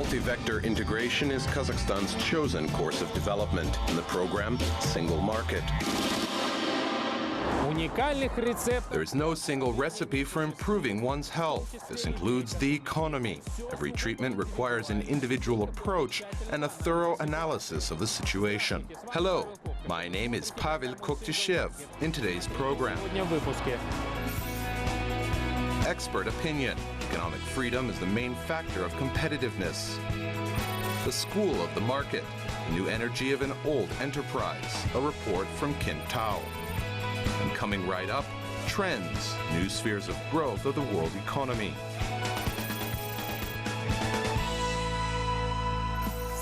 Multi-vector integration is Kazakhstan's chosen course of development. In the program, Single Market. There is no single recipe for improving one's health. This includes the economy. Every treatment requires an individual approach and a thorough analysis of the situation. Hello, my name is Pavel Koktishev. In today's program, expert opinion. Economic freedom is the main factor of competitiveness. The school of the market. New energy of an old enterprise. A report from Kim Tao. And coming right up, trends, new spheres of growth of the world economy.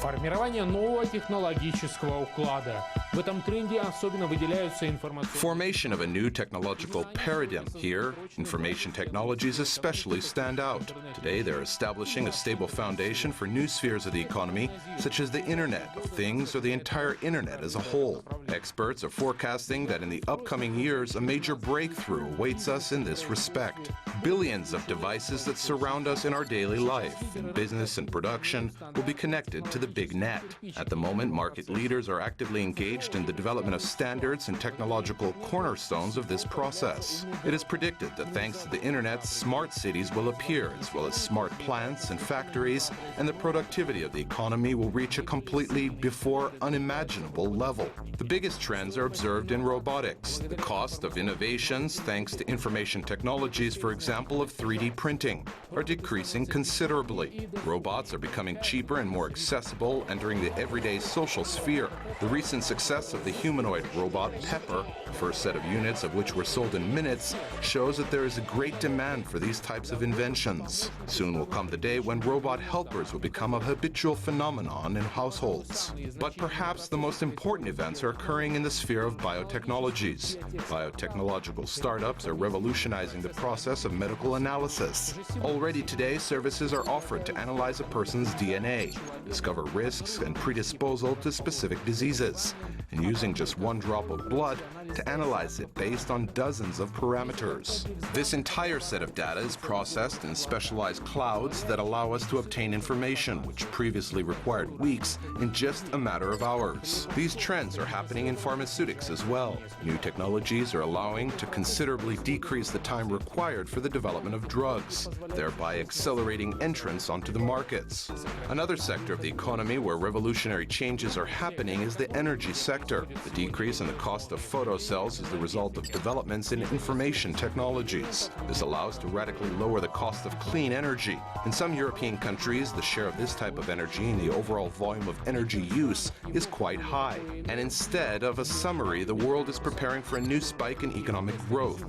Формирование нового технологического уклада. В этом тренде особенно выделяются информационные. Formation of a new technological paradigm. Here, information technologies especially stand out. Today, they're establishing a stable foundation for new spheres of the economy, such as the Internet of Things or the entire Internet as a whole. Experts are forecasting that in the upcoming years, a major breakthrough awaits us in this respect. Billions of devices that surround us in our daily life, in business and production, will be connected to the big net. At the moment, market leaders are actively engaged in the development of standards and technological cornerstones of this process. It is predicted that thanks to the Internet, smart cities will appear, as well as smart plants and factories, and the productivity of the economy will reach a completely before unimaginable level. The biggest trends are observed in robotics. The cost of innovations, thanks to information technologies, for example, of 3D printing, are decreasing considerably. Robots are becoming cheaper and more accessible, entering the everyday social sphere. The recent success of the humanoid robot Pepper, the first set of units of which were sold in minutes, shows that there is a great demand for these types of inventions. Soon will come the day when robot helpers will become a habitual phenomenon in households. But perhaps the most important events are occurring in the sphere of biotechnologies. Biotechnological startups are revolutionizing the process of medical analysis. Already today, services are offered to analyze a person's DNA, discover risks and predisposal to specific diseases, and using just one drop of blood to analyze it based on dozens of parameters. This entire set of data is processed in specialized clouds that allow us to obtain information which previously required weeks in just a matter of hours. These trends are happening in pharmaceutics as well. New technologies are allowing to considerably decrease the time required for the development of drugs, thereby accelerating entrance onto the markets. Another sector of the economy where revolutionary changes are happening is the energy sector. The decrease in the cost of photocells is the result of developments in information technologies. This allows to radically lower the cost of clean energy. In some European countries, the share of this type of energy in the overall volume of energy use is quite high. And instead of a summary, the world is preparing for a new spike in economic growth.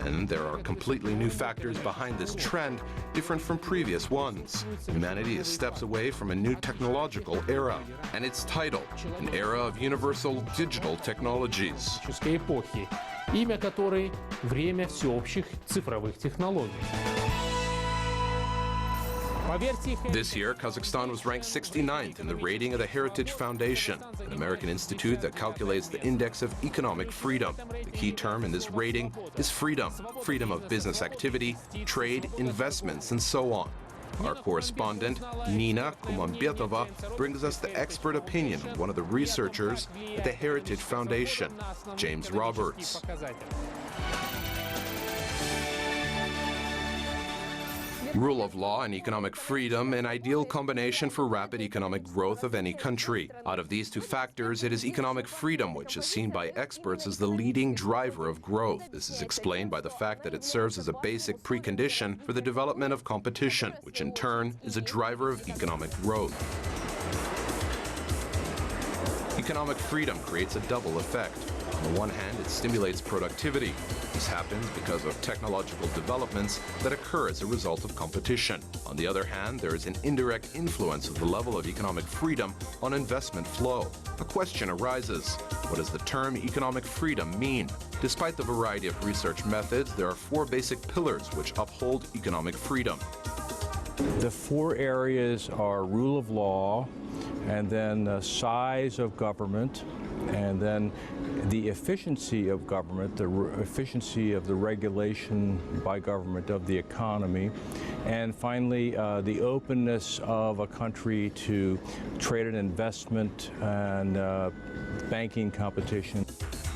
And there are completely new factors behind this trend, different from previous ones. Humanity is steps away from a new technological era, and its title, an era of universal digital technologies. Имя которой – время всеобщих цифровых технологий. This year, Kazakhstan was ranked 69th in the rating of the Heritage Foundation, an American institute that calculates the index of economic freedom. The key term in this rating is freedom. Freedom of business activity, trade, investments, and so on. Our correspondent, Nina Kumambetova, brings us the expert opinion of one of the researchers at the Heritage Foundation, James Roberts. Rule of law and economic freedom, an ideal combination for rapid economic growth of any country. Out of these two factors, it is economic freedom which is seen by experts as the leading driver of growth. This is explained by the fact that it serves as a basic precondition for the development of competition, which in turn is a driver of economic growth. Economic freedom creates a double effect. On the one hand, it stimulates productivity. This happens because of technological developments that occur as a result of competition. On the other hand, there is an indirect influence of the level of economic freedom on investment flow. A question arises: what does the term economic freedom mean? Despite the variety of research methods, there are four basic pillars which uphold economic freedom. The four areas are rule of law, and then size of government, and then the efficiency of government, the efficiency of the regulation by government of the economy, and finally the openness of a country to trade and investment and banking competition.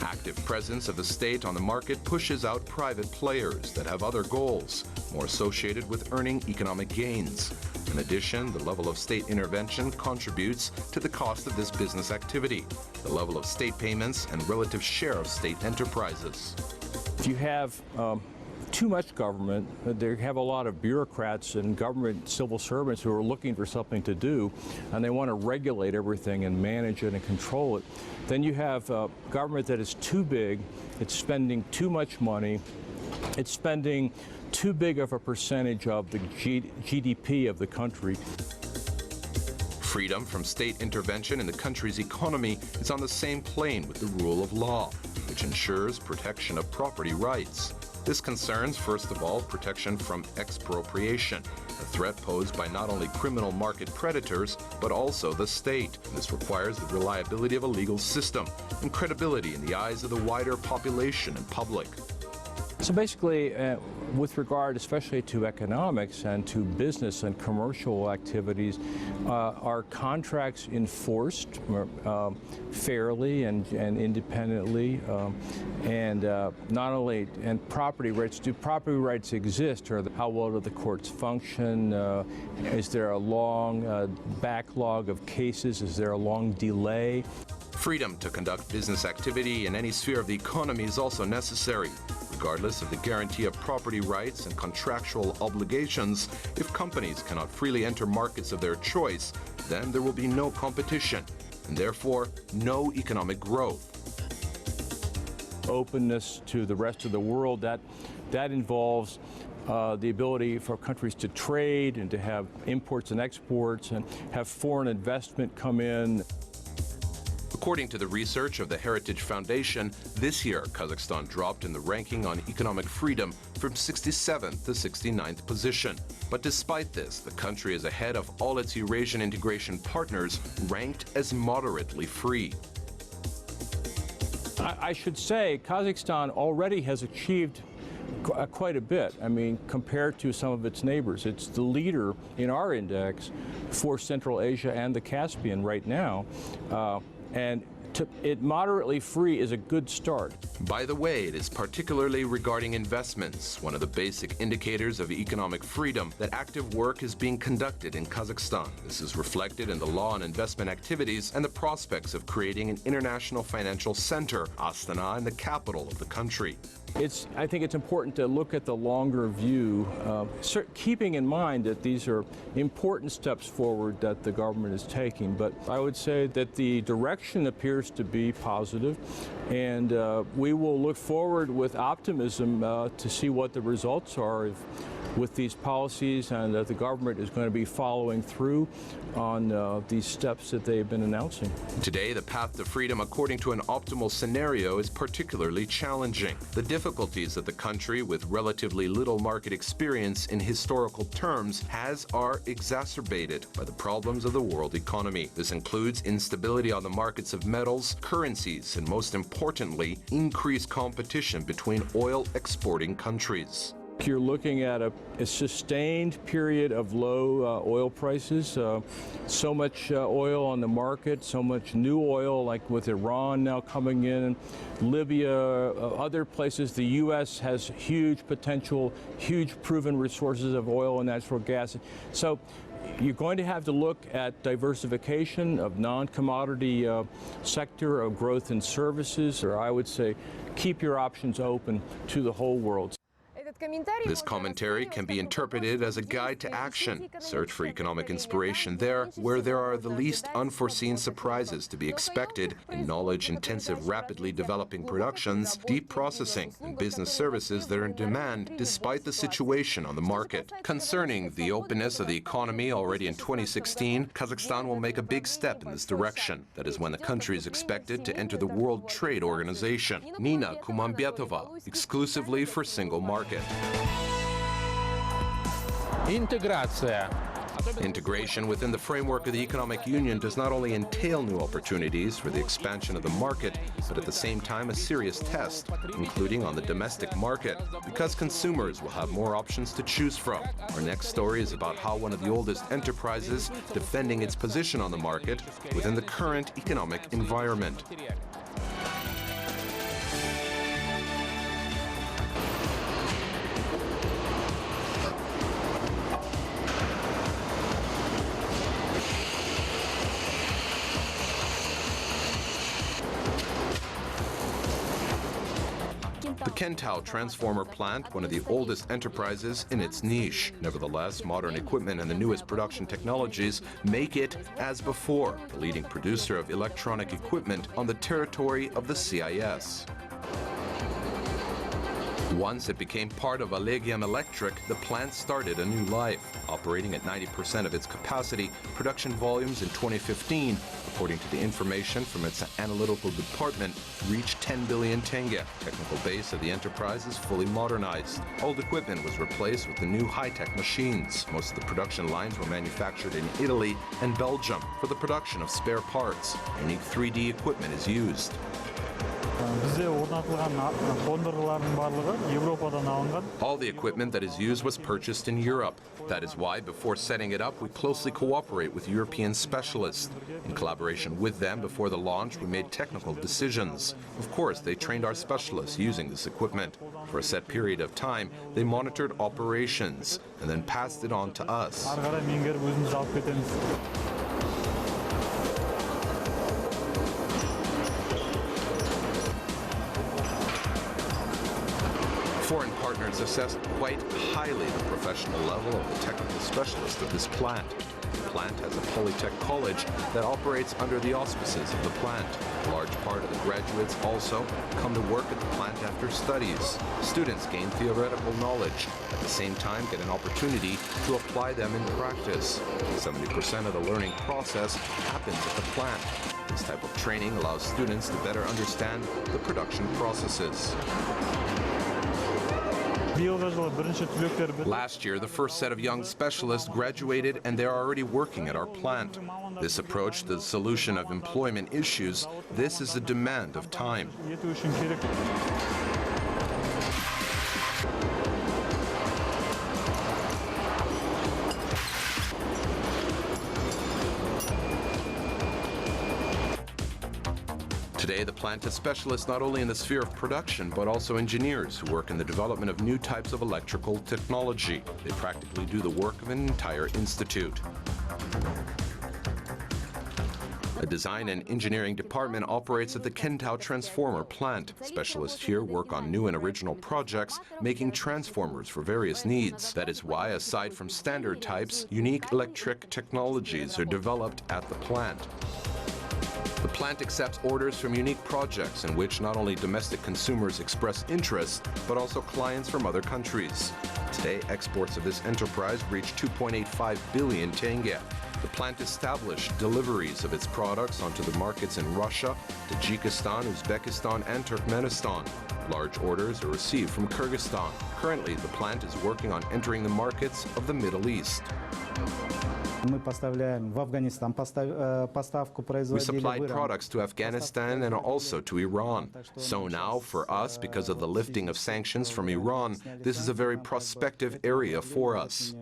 Active presence of the state on the market pushes out private players that have other goals, more associated with earning economic gains. In addition, the level of state intervention contributes to the cost of this business activity, the level of state payments, and relative share of state enterprises. If you have too much government, they have a lot of bureaucrats and government civil servants who are looking for something to do, and they want to regulate everything and manage it and control it. Then you have government that is too big, it's spending too much money, it's spending too big of a percentage of the GDP of the country. Freedom from state intervention in the country's economy is on the same plane with the rule of law, which ensures protection of property rights. This concerns, first of all, protection from expropriation, a threat posed by not only criminal market predators, but also the state. This requires the reliability of a legal system and credibility in the eyes of the wider population and public. So basically, with regard especially to economics and to business and commercial activities, are contracts enforced fairly and independently, and not only, and property rights, do property rights exist, or how well do the courts function? Is there a long backlog of cases? Is there a long delay? Freedom to conduct business activity in any sphere of the economy is also necessary. Regardless of the guarantee of property rights and contractual obligations, if companies cannot freely enter markets of their choice, then there will be no competition, and therefore no economic growth. Openness to the rest of the world, that involves the ability for countries to trade and to have imports and exports and have foreign investment come in. According to the research of the Heritage Foundation, this year Kazakhstan dropped in the ranking on economic freedom from 67th to 69th position. But despite this, the country is ahead of all its Eurasian integration partners, ranked as moderately free. I should say Kazakhstan already has achieved quite a bit. I mean, compared to some of its neighbors. It's the leader in our index for Central Asia and the Caspian right now. And it moderately free is a good start. By the way, it is particularly regarding investments, one of the basic indicators of economic freedom, that active work is being conducted in Kazakhstan. This is reflected in the law on investment activities and the prospects of creating an international financial center, Astana, in the capital of the country. I think it's important to look at the longer view, keeping in mind that these are important steps forward that the government is taking. But I would say that the direction appears to be positive, and we will look forward with optimism to see what the results are with these policies, and that the government is going to be following through on these steps that they've been announcing. Today, the path to freedom, according to an optimal scenario, is particularly challenging. The difficulties that the country, with relatively little market experience in historical terms, are exacerbated by the problems of the world economy. This includes instability on the markets of metals, currencies, and most importantly, increased competition between oil exporting countries. You're looking at a sustained period of low oil prices, so much oil on the market, so much new oil, like with Iran now coming in, Libya, other places. The U.S. has huge potential, huge proven resources of oil and natural gas. So you're going to have to look at diversification of non-commodity sector, of growth in services, or I would say keep your options open to the whole world. This commentary can be interpreted as a guide to action. Search for economic inspiration there, where there are the least unforeseen surprises to be expected in knowledge-intensive, rapidly developing productions, deep processing, and business services that are in demand despite the situation on the market. Concerning the openness of the economy already in 2016, Kazakhstan will make a big step in this direction. That is when the country is expected to enter the World Trade Organization. Nina Kumambetova, exclusively for Single Market. Интеграция Integration within the framework of the economic union does not only entail new opportunities for the expansion of the market, but at the same time a serious test, including on the domestic market, because consumers will have more options to choose from. Our next story is about how one of the oldest enterprises defending its position on the market within the current economic environment. The Kentau transformer plant, one of the oldest enterprises in its niche. Nevertheless, modern equipment and the newest production technologies make it, as before, the leading producer of electronic equipment on the territory of the CIS. Once it became part of Allegium Electric, the plant started a new life. Operating at 90% of its capacity, production volumes in 2015, according to the information from its analytical department, reached 10 billion tenge. Technical base of the enterprise is fully modernized. Old equipment was replaced with the new high-tech machines. Most of the production lines were manufactured in Italy and Belgium. For the production of spare parts, unique 3D equipment is used. All the equipment that is used was purchased in Europe. That is why, before setting it up, we closely cooperate with European specialists. In collaboration with them, before the launch, we made technical decisions. Of course, they trained our specialists using this equipment. For a set period of time, they monitored operations and then passed it on to us. Foreign partners assessed quite highly the professional level of the technical specialist of this plant. The plant has a Polytech college that operates under the auspices of the plant. A large part of the graduates also come to work at the plant after studies. Students gain theoretical knowledge, at the same time get an opportunity to apply them in practice. 70% of the learning process happens at the plant. This type of training allows students to better understand the production processes. Last year, the first set of young specialists graduated and they are already working at our plant. This approach to the solution of employment issues, this is a demand of time. Today, the plant has specialists not only in the sphere of production, but also engineers who work in the development of new types of electrical technology. They practically do the work of an entire institute. A design and engineering department operates at the Kentau transformer plant. Specialists here work on new and original projects, making transformers for various needs. That is why, aside from standard types, unique electric technologies are developed at the plant. The plant accepts orders from unique projects in which not only domestic consumers express interest, but also clients from other countries. Today, exports of this enterprise reach 2.85 billion tenge. The plant established deliveries of its products onto the markets in Russia, Tajikistan, Uzbekistan, and Turkmenistan. Large orders are received from Kyrgyzstan. Currently, the plant is working on entering the markets of the Middle East. We supplied products to Afghanistan and also to Iran. So now, for us, because of the lifting of sanctions from Iran, this is a very prospective area for us.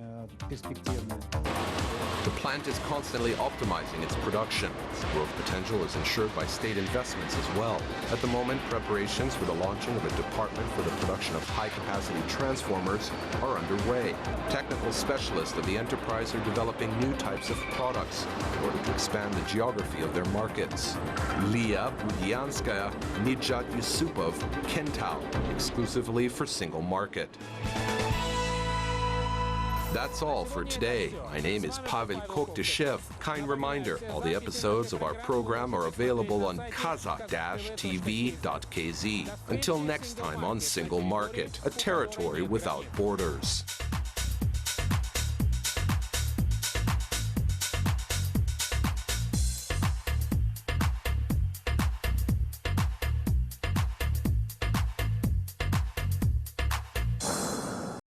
The plant is constantly optimizing its production. Growth potential is ensured by state investments as well. At the moment, preparations for the launching of a department for the production of high-capacity transformers are underway. Technical specialists of the enterprise are developing new types of products in order to expand the geography of their markets. Lia Budianskaya, Nijat Yusupov, Kentau, exclusively for single market. That's all for today. My name is Pavel Kokdyshev. Kind reminder, all the episodes of our program are available on Kazakh TV-eng. Until next time on Single Market, a territory without borders.